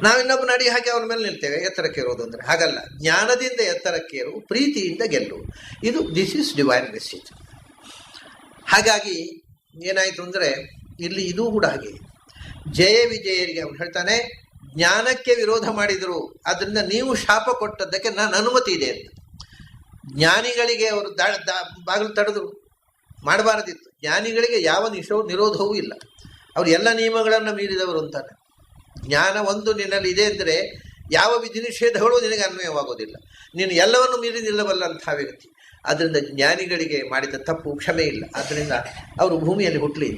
ನಾವು ಇನ್ನೊಬ್ಬನ ಅಡಿ ಹಾಕಿ ಅವನ ಮೇಲೆ ನಿಲ್ತೇವೆ, ಎತ್ತರಕ್ಕೇರೋದು ಅಂದರೆ ಹಾಗಲ್ಲ. ಜ್ಞಾನದಿಂದ ಎತ್ತರಕ್ಕೇರು, ಪ್ರೀತಿಯಿಂದ ಗೆಲ್ಲು. This is divine message. ಹಾಗಾಗಿ ಏನಾಯಿತು ಅಂದರೆ ಇಲ್ಲಿ ಇದೂ ಕೂಡ ಹಾಗೆ. ಜಯ ವಿಜಯರಿಗೆ ಅವನು ಹೇಳ್ತಾನೆ, ಜ್ಞಾನಕ್ಕೆ ವಿರೋಧ ಮಾಡಿದರು, ಅದರಿಂದ ನೀವು ಶಾಪ ಕೊಟ್ಟದ್ದಕ್ಕೆ ನಾನು ಅನುಮತಿ ಇದೆ ಅಂತ. ಜ್ಞಾನಿಗಳಿಗೆ ಅವರು ಬಾಗಿಲು ತಡೆದರು, ಮಾಡಬಾರದಿತ್ತು. ಜ್ಞಾನಿಗಳಿಗೆ ಯಾವ ನಿರೋಧವೂ ಇಲ್ಲ, ಅವರು ಎಲ್ಲ ನಿಯಮಗಳನ್ನು ಮೀರಿದವರು ಅಂತಾನೆ. ಜ್ಞಾನ ಒಂದು ನಿನ್ನಲ್ಲಿ ಇದೆ ಅಂದರೆ ಯಾವ ವಿಧಿ ನಿಷೇಧಗಳು ನಿನಗೆ ಅನ್ವಯವಾಗೋದಿಲ್ಲ. ನೀನು ಎಲ್ಲವನ್ನು ಮೀರಿ ನಿಲ್ಲಬಲ್ಲಂಥ ವ್ಯಕ್ತಿ. ಆದ್ದರಿಂದ ಜ್ಞಾನಿಗಳಿಗೆ ಮಾಡಿದ ತಪ್ಪು ಕ್ಷಮೆ ಇಲ್ಲ. ಆದ್ದರಿಂದ ಅವರು ಭೂಮಿಯಲ್ಲಿ ಹುಟ್ಟಲಿ.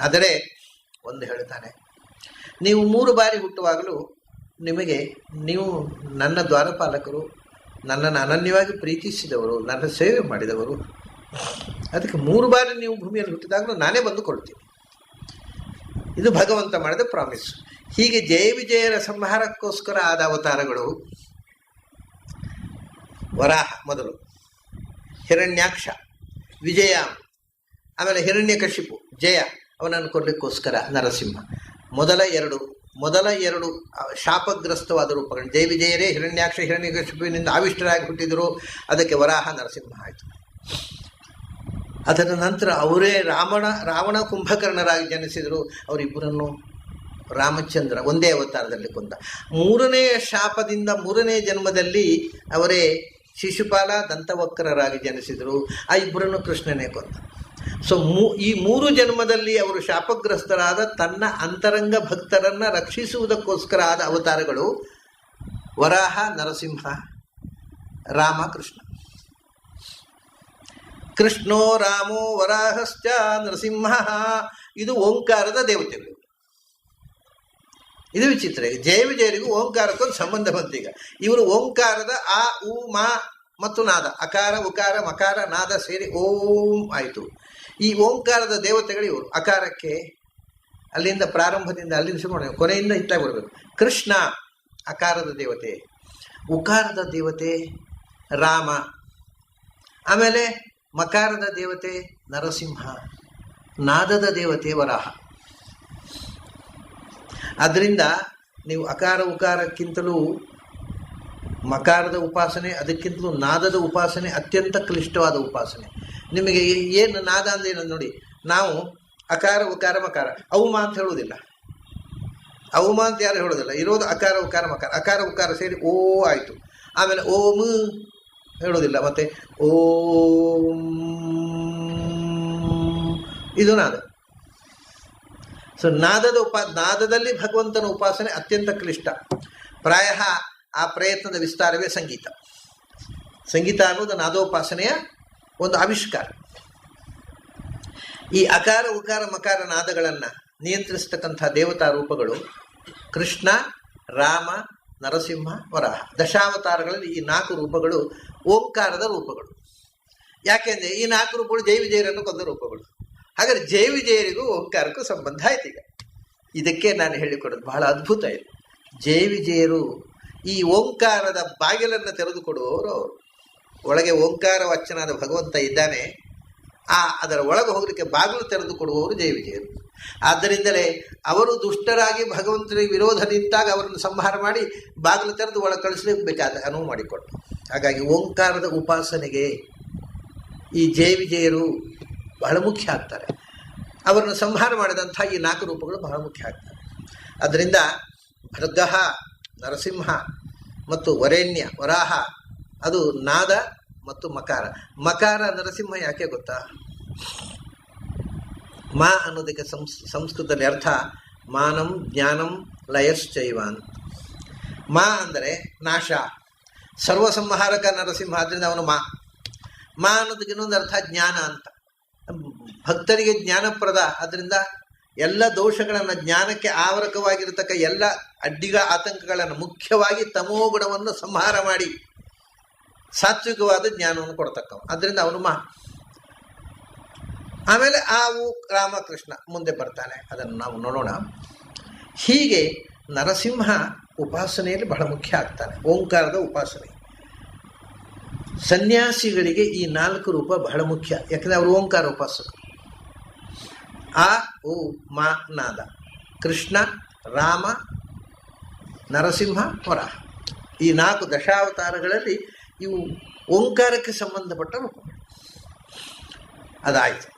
ಆದರೆ ಒಂದು ಹೇಳ್ತಾನೆ, ನೀವು 3 ಬಾರಿ ಹುಟ್ಟುವಾಗಲೂ ನೀವು ನನ್ನ ದ್ವಾರಪಾಲಕರು, ನನ್ನನ್ನು ಅನನ್ಯವಾಗಿ ಪ್ರೀತಿಸಿದವರು, ನನ್ನ ಸೇವೆ ಮಾಡಿದವರು. ಅದಕ್ಕೆ 3 ಬಾರಿ ನೀವು ಭೂಮಿಯಲ್ಲಿ ಹುಟ್ಟಿದಾಗಲೂ ನಾನೇ ಬಂದು ಕೊಡ್ತೀನಿ. ಇದು ಭಗವಂತ ಮಾಡಿದ ಪ್ರಾಮಿಸ್. ಹೀಗೆ ಜಯ ವಿಜಯರ ಸಂಹಾರಕ್ಕೋಸ್ಕರ ಆದ ಅವತಾರಗಳು ವರಾಹ ಮೊದಲು, ಹಿರಣ್ಯಾಕ್ಷ, ವಿಜಯ, ಆಮೇಲೆ ಹಿರಣ್ಯಕಶಿಪು, ಜಯ, ಅವನನ್ನು ಕೊಡಲಿಕ್ಕೋಸ್ಕರ ನರಸಿಂಹ. ಮೊದಲ ಎರಡು ಶಾಪಗ್ರಸ್ತವಾದ ರೂಪಗಳು. ಜಯ ವಿಜಯರೇ ಹಿರಣ್ಯಾಕ್ಷ ಹಿರಣ್ಯಕಶಿಪುವಿನಿಂದ ಆವಿಷ್ಟರಾಗಿ ಹುಟ್ಟಿದರು. ಅದಕ್ಕೆ ವರಾಹ ನರಸಿಂಹ ಆಯಿತು. ಅದರ ನಂತರ ಅವರೇ ರಾವಣ ಕುಂಭಕರ್ಣರಾಗಿ ಜನಿಸಿದರು. ಅವರಿಬ್ಬರನ್ನು ರಾಮಚಂದ್ರ ಒಂದೇ ಅವತಾರದಲ್ಲಿ ಕೊಂದ. 3ನೇ ಶಾಪದಿಂದ 3ನೇ ಜನ್ಮದಲ್ಲಿ ಅವರೇ ಶಿಶುಪಾಲ ದಂತವಕ್ರರಾಗಿ ಜನಿಸಿದರು. ಆ ಇಬ್ಬರನ್ನು ಕೃಷ್ಣನೇ ಕೊಂದ. ಸೊ ಈ 3 ಜನ್ಮದಲ್ಲಿ ಅವರು ಶಾಪಗ್ರಸ್ತರಾದ ತನ್ನ ಅಂತರಂಗ ಭಕ್ತರನ್ನು ರಕ್ಷಿಸುವುದಕ್ಕೋಸ್ಕರ ಆದ ಅವತಾರಗಳು ವರಾಹ ನರಸಿಂಹ, ರಾಮ ಕೃಷ್ಣ. ಕೃಷ್ಣೋ ರಾಮೋ ವರಾಹಶ್ಚ ನರಸಿಂಹ, ಇದು ಓಂಕಾರದ ದೇವತೆಗಳು. ಇದು ವಿಚಿತ್ರ. ಜಯ ವಿಜಯರಿಗೂ ಓಂಕಾರಕ್ಕೊಂದು ಸಂಬಂಧ ಬಂತೀಗ. ಇವರು ಓಂಕಾರದ ಆ ಉ ಮಾ ಮತ್ತು ನಾದ, ಅಕಾರ ಉಕಾರ ಮಕಾರ ನಾದ ಸೇರಿ ಓಂ ಆಯಿತು. ಈ ಓಂಕಾರದ ದೇವತೆಗಳು ಇವರು. ಅಕಾರಕ್ಕೆ ಅಲ್ಲಿಂದ ಪ್ರಾರಂಭದಿಂದ ಅಲ್ಲಿಂದ ಶುರು ಮಾಡಿ ಕೊನೆಯಿಂದ ಇತ್ತಾಗಿ ಬರಬೇಕು. ಕೃಷ್ಣ ಅಕಾರದ ದೇವತೆ, ಉಕಾರದ ದೇವತೆ ರಾಮ, ಆಮೇಲೆ ಮಕಾರದ ದೇವತೆ ನರಸಿಂಹ, ನಾದದ ದೇವತೆ ವರಾಹ. ಆದ್ದರಿಂದ ನೀವು ಅಕಾರ ಉಕಾರಕ್ಕಿಂತಲೂ ಮಕಾರದ ಉಪಾಸನೆ, ಅದಕ್ಕಿಂತಲೂ ನಾದದ ಉಪಾಸನೆ ಅತ್ಯಂತ ಕ್ಲಿಷ್ಟವಾದ ಉಪಾಸನೆ. ನಿಮಗೆ ಏನು ನಾದ ಅಂದ್ರೆ ಏನಂತ ನೋಡಿ, ನಾವು ಅಕಾರ ಉಕಾರ ಮಕಾರ ಅವಮ ಅಂತ ಹೇಳುವುದಿಲ್ಲ. ಅವಮ ಅಂತ ಯಾರು ಹೇಳೋದಿಲ್ಲ. ಇರೋದು ಅಕಾರ ಉಕಾರ ಮಕಾರ, ಅಕಾರ ಉಕಾರ ಸೇರಿ ಓ ಆಯಿತು. ಆಮೇಲೆ ಓಂ ಹೇಳೋದಿಲ್ಲ. ಮತ್ತೆ ಓಂ, ಇದು ನಾದ. ಸೊ ನಾದದಲ್ಲಿ ಭಗವಂತನ ಉಪಾಸನೆ ಅತ್ಯಂತ ಕ್ಲಿಷ್ಟ. ಪ್ರಾಯ ಆ ಪ್ರಯತ್ನದ ವಿಸ್ತಾರವೇ ಸಂಗೀತ. ಸಂಗೀತ ಅನ್ನೋದು ನಾದೋಪಾಸನೆಯ ಒಂದು ಆವಿಷ್ಕಾರ. ಈ ಅಕಾರ ಉಕಾರ ಮಕಾರ ನಾದಗಳನ್ನು ನಿಯಂತ್ರಿಸ್ತಕ್ಕಂಥ ದೇವತಾ ರೂಪಗಳು ಕೃಷ್ಣ, ರಾಮ, ನರಸಿಂಹ, ವರಾಹ. ದಶಾವತಾರಗಳಲ್ಲಿ ಈ 4 ರೂಪಗಳು ಓಂಕಾರದ ರೂಪಗಳು. ಯಾಕೆಂದರೆ ಈ 4 ರೂಪಗಳು ಜಯ ವಿಜಯರನ್ನು ಕೊಂದ ರೂಪಗಳು. ಹಾಗಾದರೆ ಜಯ ವಿಜಯರಿಗೂ ಓಂಕಾರಕ್ಕೂ ಸಂಬಂಧ ಆಯ್ತು. ಈಗ ಇದಕ್ಕೆ ನಾನು ಹೇಳಿಕೊಡೋದು ಬಹಳ ಅದ್ಭುತ ಇದೆ. ಜಯ ವಿಜಯರು ಈ ಓಂಕಾರದ ಬಾಗಿಲನ್ನು ತೆರೆದುಕೊಡುವವರು ಅವರು. ಒಳಗೆ ಓಂಕಾರ ವಚನಾದ ಭಗವಂತ ಇದ್ದಾನೆ, ಅದರ ಒಳಗೆ ಹೋಗಲಿಕ್ಕೆ ಬಾಗಿಲು ತೆರೆದು ಕೊಡುವವರು ಜಯ ವಿಜಯರು. ಆದ್ದರಿಂದಲೇ ಅವರು ದುಷ್ಟರಾಗಿ ಭಗವಂತನಿಗೆ ವಿರೋಧ ನಿಂತಾಗ ಅವರನ್ನು ಸಂಹಾರ ಮಾಡಿ ಬಾಗಿಲು ತೆರೆದು ಒಳಗೆ ಕಳಿಸ್ಲಿಕ್ಕೆ ಬೇಕಾದ ಅನುವು ಮಾಡಿಕೊಟ್ಟು. ಹಾಗಾಗಿ ಓಂಕಾರದ ಉಪಾಸನೆಗೆ ಈ ಜಯ ವಿಜಯರು ಬಹಳ ಮುಖ್ಯ ಆಗ್ತಾರೆ. ಅವರನ್ನು ಸಂಹಾರ ಮಾಡಿದಂಥ ಈ 4 ರೂಪಗಳು ಬಹಳ ಮುಖ್ಯ ಆಗ್ತಾರೆ. ಅದರಿಂದ ಭರ್ಗಃ ನರಸಿಂಹ ಮತ್ತು ವರೇಣ್ಯ ವರಾಹ ಅದು ನಾದ ಮತ್ತು ಮಕಾರ. ಮಕಾರ ನರಸಿಂಹ ಯಾಕೆ ಗೊತ್ತಾ? ಮಾ ಅನ್ನೋದಕ್ಕೆ ಸಂಸ್ಕೃತದಲ್ಲಿ ಅರ್ಥ ಮಾನಂ ಜ್ಞಾನಂ ಲಯಶ್ಚೈವಾನ್. ಮಾ ಅಂದರೆ ನಾಶ, ಸರ್ವಸಂಹಾರಕ ನರಸಿಂಹ. ಆದ್ದರಿಂದ ಅವನು ಮಾ ಅನ್ನೋದಕ್ಕೆ ಇನ್ನೊಂದು ಅರ್ಥ ಜ್ಞಾನ ಅಂತ. ಭಕ್ತರಿಗೆ ಜ್ಞಾನಪ್ರದ. ಅದರಿಂದ ಎಲ್ಲ ದೋಷಗಳನ್ನು, ಜ್ಞಾನಕ್ಕೆ ಆವರಕವಾಗಿರತಕ್ಕ ಎಲ್ಲ ಅಡ್ಡಿಗಳ ಆತಂಕಗಳನ್ನು, ಮುಖ್ಯವಾಗಿ ತಮೋಗುಣವನ್ನು ಸಂಹಾರ ಮಾಡಿ ಸಾತ್ವಿಕವಾದ ಜ್ಞಾನವನ್ನು ಕೊಡ್ತಕ್ಕವ. ಅದರಿಂದ ಅವನು ಆಮೇಲೆ ರಾಮಕೃಷ್ಣ ಮುಂದೆ ಬರ್ತಾನೆ, ಅದನ್ನು ನಾವು ನೋಡೋಣ. ಹೀಗೆ ನರಸಿಂಹ ಉಪಾಸನೆಯಲ್ಲಿ ಬಹಳ ಮುಖ್ಯ ಆಗ್ತಾನೆ, ಓಂಕಾರದ ಉಪಾಸನೆ. ಸನ್ಯಾಸಿಗಳಿಗೆ ಈ 4 ರೂಪ ಬಹಳ ಮುಖ್ಯ. ಯಾಕಂದರೆ ಅವರು ಓಂಕಾರ ಉಪಾಸಕರು. ಆ ಉ ಮಾ ನಾದ, ಕೃಷ್ಣ, ರಾಮ, ನರಸಿಂಹ, ವರಾಹ. ಈ 4 ದಶಾವತಾರಗಳಲ್ಲಿ ಇವು ಓಂಕಾರಕ್ಕೆ ಸಂಬಂಧಪಟ್ಟ ರೂಪಗಳು. ಅದಾಯಿತು.